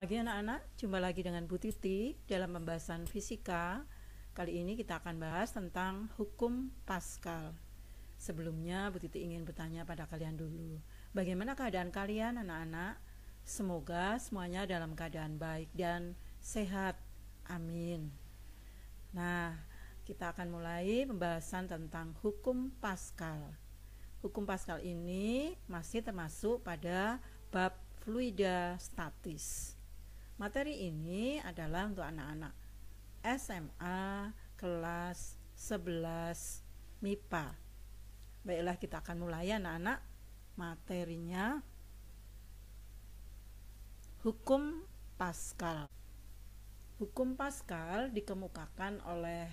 Pagi anak-anak, jumpa lagi dengan Bu Titi dalam pembahasan fisika. Kali ini kita akan bahas tentang hukum Pascal. Sebelumnya Bu Titi ingin bertanya pada kalian dulu, bagaimana keadaan kalian anak-anak? Semoga semuanya dalam keadaan baik dan sehat. Amin. Nah, kita akan mulai pembahasan tentang hukum Pascal. Hukum Pascal ini masih termasuk pada bab fluida statis. Materi ini adalah untuk anak-anak SMA kelas 11 MIPA. Baiklah, kita akan mulai anak-anak. Materinya hukum Pascal. Hukum Pascal dikemukakan oleh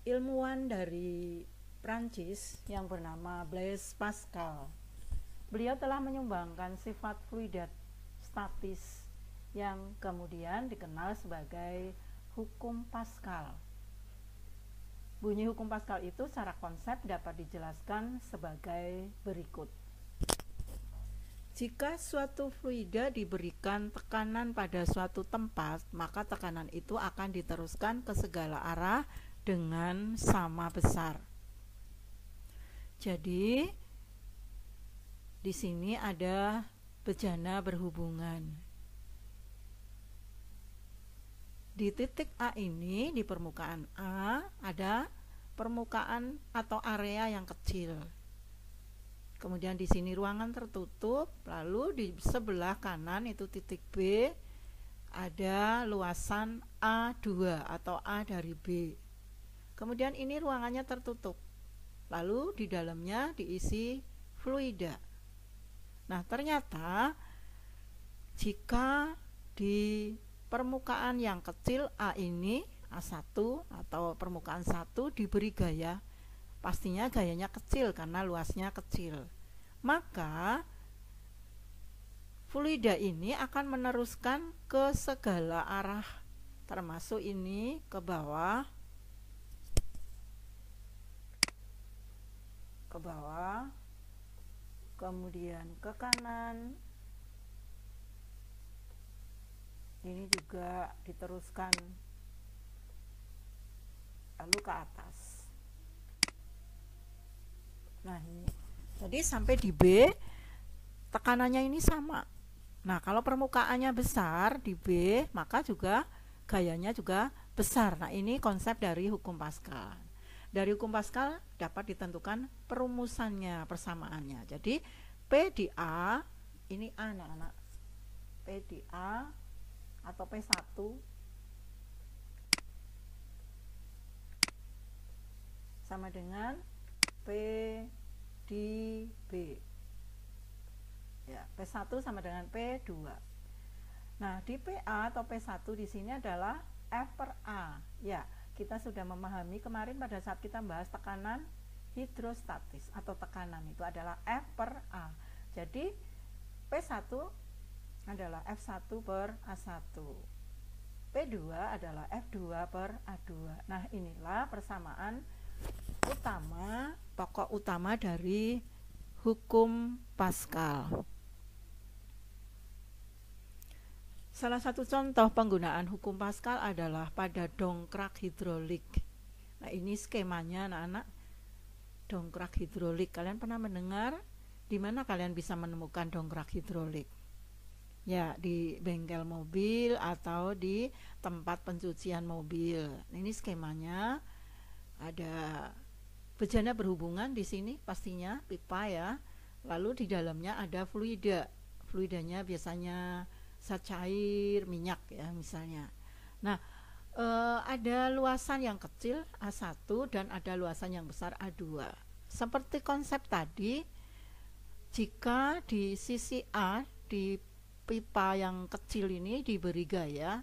ilmuwan dari Prancis yang bernama Blaise Pascal. Beliau telah menyumbangkan sifat fluida statis yang kemudian dikenal sebagai hukum Pascal. Bunyi hukum Pascal itu secara konsep dapat dijelaskan sebagai berikut. Jika suatu fluida diberikan tekanan pada suatu tempat, maka tekanan itu akan diteruskan ke segala arah dengan sama besar. Jadi, di sini ada bejana berhubungan. Di titik A ini, di permukaan A, ada permukaan atau area yang kecil. Kemudian di sini ruangan tertutup, lalu di sebelah kanan itu titik B, ada luasan A2 atau A dari B. Kemudian ini ruangannya tertutup, lalu di dalamnya diisi fluida. Nah, ternyata jika di permukaan yang kecil A ini, A1 atau permukaan 1 diberi gaya, pastinya gayanya kecil karena luasnya kecil, maka fluida ini akan meneruskan ke segala arah, termasuk ini ke bawah, kemudian ke kanan, ini juga diteruskan lalu ke atas. Nah, ini jadi sampai di B tekanannya ini sama. Nah, kalau permukaannya besar di B, maka juga gayanya juga besar. Nah, ini konsep dari hukum Pascal. Dari hukum Pascal dapat ditentukan perumusannya, persamaannya. Jadi P di A, ini A anak-anak, P di A atau P1 sama dengan P di B. Ya, P1 sama dengan P2. Nah, di PA atau P1 di sini adalah F per A. Ya, kita sudah memahami kemarin pada saat kita bahas tekanan hidrostatis atau tekanan itu adalah F per A. Jadi P1 adalah F1 per A1, P2 adalah F2 per A2. Nah, inilah persamaan utama, pokok utama dari hukum Pascal. Salah satu contoh penggunaan hukum Pascal adalah pada dongkrak hidrolik. Nah, ini skemanya anak-anak, dongkrak hidrolik. Kalian pernah mendengar? Di mana kalian bisa menemukan dongkrak hidrolik? Ya, di bengkel mobil atau di tempat pencucian mobil. Ini skemanya, ada bejana berhubungan di sini pastinya pipa ya. Lalu di dalamnya ada fluida. Fluidanya biasanya zat cair, minyak ya misalnya. Nah, ada luasan yang kecil A1 dan ada luasan yang besar A2. Seperti konsep tadi, jika di sisi A di pipa yang kecil ini diberi gaya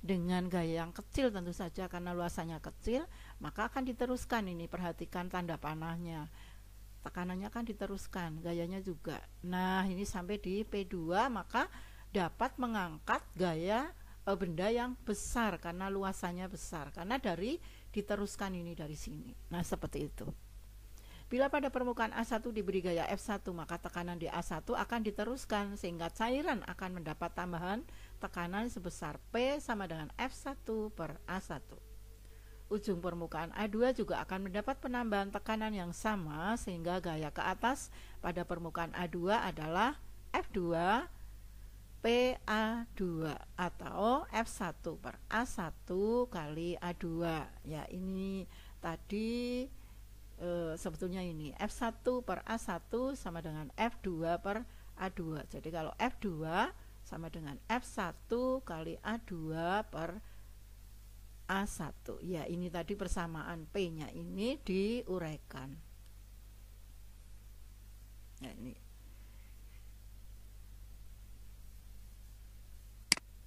dengan gaya yang kecil tentu saja karena luasannya kecil, maka akan diteruskan ini, perhatikan tanda panahnya, tekanannya kan diteruskan, gayanya juga. Nah, ini sampai di P2 maka dapat mengangkat gaya benda yang besar karena luasannya besar, karena dari diteruskan ini dari sini. Nah, seperti itu. Bila pada permukaan A1 diberi gaya F1, maka tekanan di A1 akan diteruskan sehingga cairan akan mendapat tambahan tekanan sebesar P sama dengan F1 per A1. Ujung permukaan A2 juga akan mendapat penambahan tekanan yang sama sehingga gaya ke atas pada permukaan A2 adalah F2 PA2 atau F1 per A1 kali A2. Ya, ini tadi sebetulnya ini F1 per A1 sama dengan F2 per A2. Jadi kalau F2 sama dengan F1 kali A2 per A1. Ya, ini tadi persamaan P-nya ini diuraikan. Ya, ini.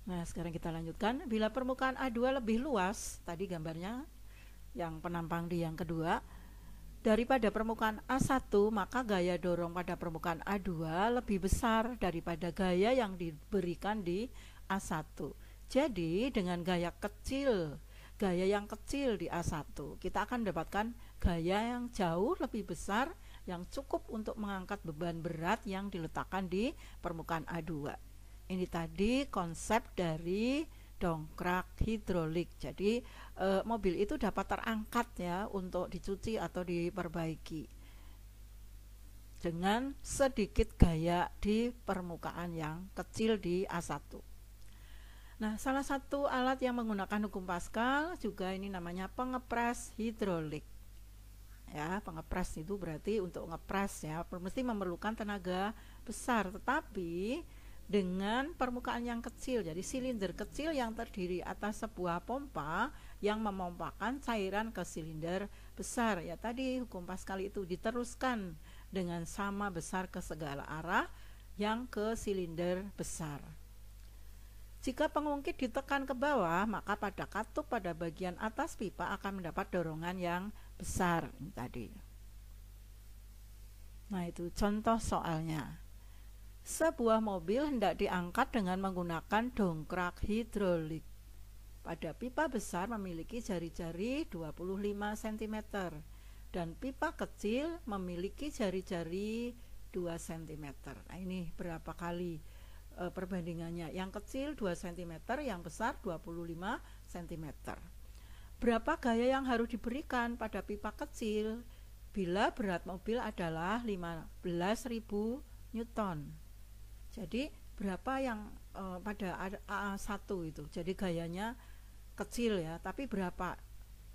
Nah, sekarang kita lanjutkan. Bila permukaan A2 lebih luas, tadi gambarnya yang penampang di yang kedua, daripada permukaan A1, maka gaya dorong pada permukaan A2 lebih besar daripada gaya yang diberikan di A1. Jadi dengan gaya yang kecil di A1, kita akan mendapatkan gaya yang jauh lebih besar yang cukup untuk mengangkat beban berat yang diletakkan di permukaan A2. Ini tadi konsep dari dongkrak hidrolik. Jadi mobil itu dapat terangkat ya untuk dicuci atau diperbaiki dengan sedikit gaya di permukaan yang kecil di A1. Nah, salah satu alat yang menggunakan hukum Pascal juga ini namanya pengepres hidrolik. Ya, pengepres itu berarti untuk ngepres ya, mesti memerlukan tenaga besar, tetapi dengan permukaan yang kecil. Jadi silinder kecil yang terdiri atas sebuah pompa yang memompakan cairan ke silinder besar. Ya, tadi hukum Pascal itu diteruskan dengan sama besar ke segala arah yang ke silinder besar. Jika pengungkit ditekan ke bawah, maka pada katup pada bagian atas pipa akan mendapat dorongan yang besar. Ini tadi. Nah, itu contoh soalnya. Sebuah mobil hendak diangkat dengan menggunakan dongkrak hidrolik. Pada pipa besar memiliki jari-jari 25 cm dan pipa kecil memiliki jari-jari 2 cm. Nah, ini berapa kali perbandingannya? Yang kecil 2 cm, yang besar 25 cm. Berapa gaya yang harus diberikan pada pipa kecil bila berat mobil adalah 15.000 Newton? Jadi berapa yang pada A1 itu, jadi gayanya kecil ya, tapi berapa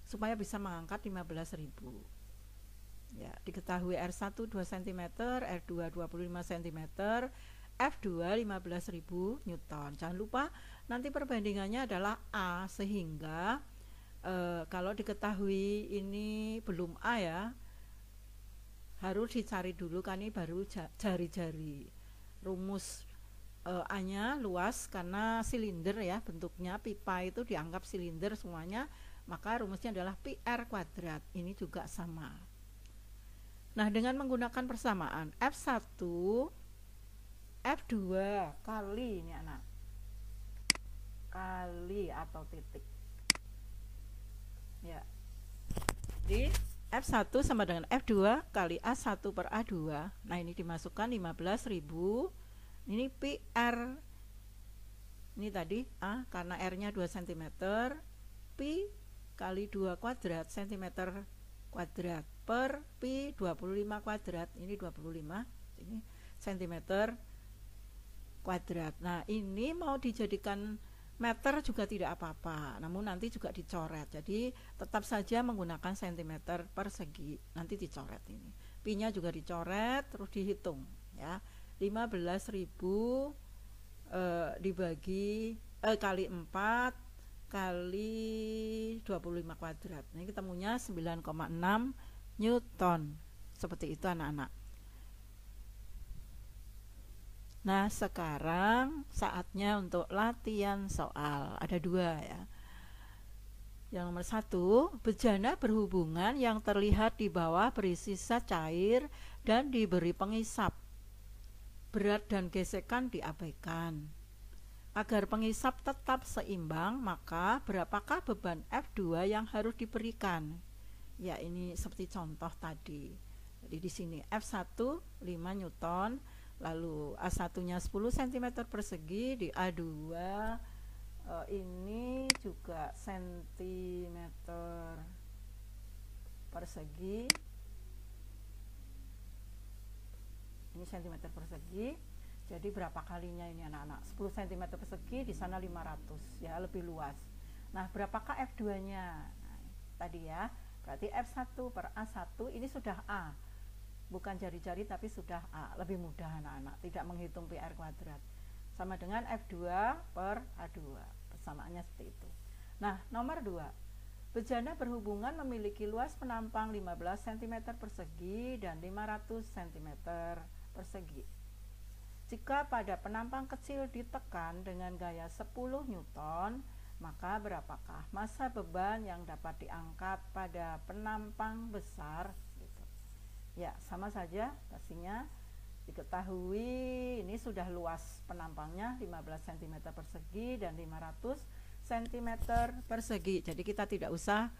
supaya bisa mengangkat 15.000 ya. Diketahui R1 2 cm, R2 25 cm, F2 15.000 Newton. Jangan lupa nanti perbandingannya adalah A, sehingga kalau diketahui ini belum A ya, harus dicari dulu kan, ini baru jari-jari. Rumus A-nya luas karena silinder ya, bentuknya pipa itu dianggap silinder semuanya, maka rumusnya adalah PR kuadrat. Ini juga sama. Nah, dengan menggunakan persamaan F1 F2 kali ini anak kali atau titik ya, di F1 sama dengan F2 kali A1 per A2. Nah, ini dimasukkan 15.000. Ini PR. Ini tadi A karena R-nya 2 cm. Pi kali 2 kuadrat cm kuadrat per Pi 25 kuadrat. Ini 25. Ini cm kuadrat. Nah, ini mau dijadikan meter juga tidak apa-apa, namun nanti juga dicoret. Jadi tetap saja menggunakan cm persegi, nanti dicoret ini. Pi-nya juga dicoret, terus dihitung ya. 15.000 dibagi kali 4 kali 25 kuadrat. Ini ketemunya 9,6 Newton. Seperti itu anak-anak. Nah, sekarang saatnya untuk latihan soal. Ada 2 ya. Yang nomor 1, bejana berhubungan yang terlihat di bawah berisi zat cair dan diberi pengisap. Berat dan gesekan diabaikan. Agar pengisap tetap seimbang, maka berapakah beban F2 yang harus diberikan? Ya, ini seperti contoh tadi. Jadi di sini F1 5 Newton, lalu A1-nya 10 cm persegi, di A2 ini juga cm persegi. Ini cm persegi. Jadi berapa kalinya ini anak-anak? 10 cm persegi, di sana 500 ya, lebih luas. Nah, berapakah F2-nya? Nah, tadi ya. Berarti F1 per A1 ini sudah A. Bukan jari-jari tapi sudah A. Lebih mudah anak-anak, tidak menghitung PR kuadrat. Sama dengan F2 per A2. Persamaannya seperti itu. Nah, nomor 2. Bejana berhubungan memiliki luas penampang 15 cm persegi dan 500 cm persegi. Jika pada penampang kecil ditekan dengan gaya 10 Newton, maka berapakah massa beban yang dapat diangkat pada penampang besar? Gitu. Ya, sama saja pastinya diketahui ini sudah luas penampangnya 15 cm persegi dan 500 cm persegi. Jadi kita tidak usah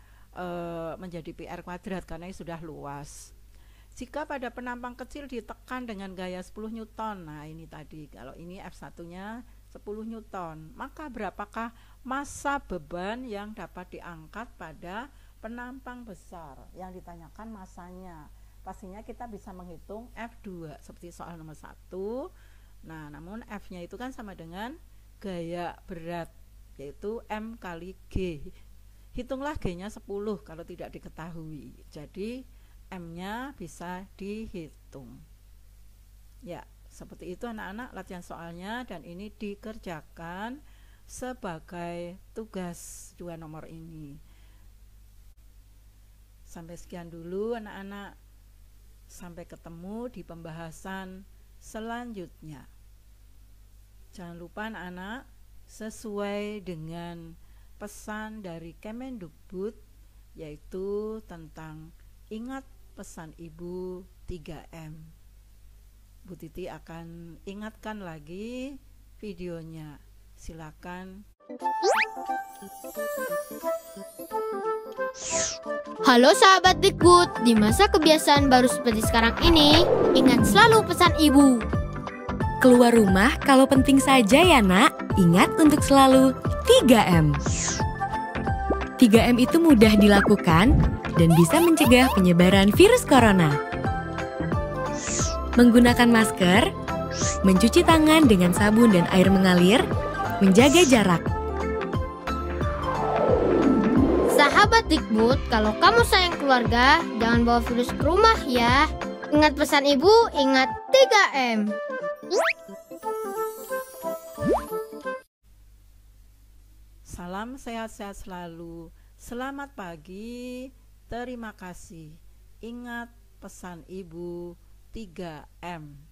menjadi PR kuadrat karena ini sudah luas. Jika pada penampang kecil ditekan dengan gaya 10 Newton, nah ini tadi, kalau ini F1-nya 10 Newton, maka berapakah massa beban yang dapat diangkat pada penampang besar? Yang ditanyakan massanya. Pastinya kita bisa menghitung F2 seperti soal nomor 1. Nah, namun F-nya itu kan sama dengan gaya berat, yaitu M kali G. Hitunglah G-nya 10 kalau tidak diketahui. Jadi M-nya bisa dihitung. Ya, seperti itu anak-anak latihan soalnya, dan ini dikerjakan sebagai tugas 2 nomor ini. Sampai sekian dulu anak-anak. Sampai ketemu di pembahasan selanjutnya. Jangan lupa anak-anak, sesuai dengan pesan dari Kemendikbud, yaitu tentang ingat pesan ibu 3M. Bu Titi akan ingatkan lagi videonya. Silakan. Halo sahabat Dikbud, di masa kebiasaan baru seperti sekarang ini, ingat selalu pesan ibu. Keluar rumah kalau penting saja ya nak, ingat untuk selalu 3M. 3M itu mudah dilakukan dan bisa mencegah penyebaran virus corona. Menggunakan masker, mencuci tangan dengan sabun dan air mengalir, menjaga jarak. Sahabat Dikbud, kalau kamu sayang keluarga, jangan bawa virus ke rumah ya. Ingat pesan ibu, ingat 3M. Salam sehat-sehat selalu. Selamat pagi. Terima kasih. Ingat pesan ibu 3M.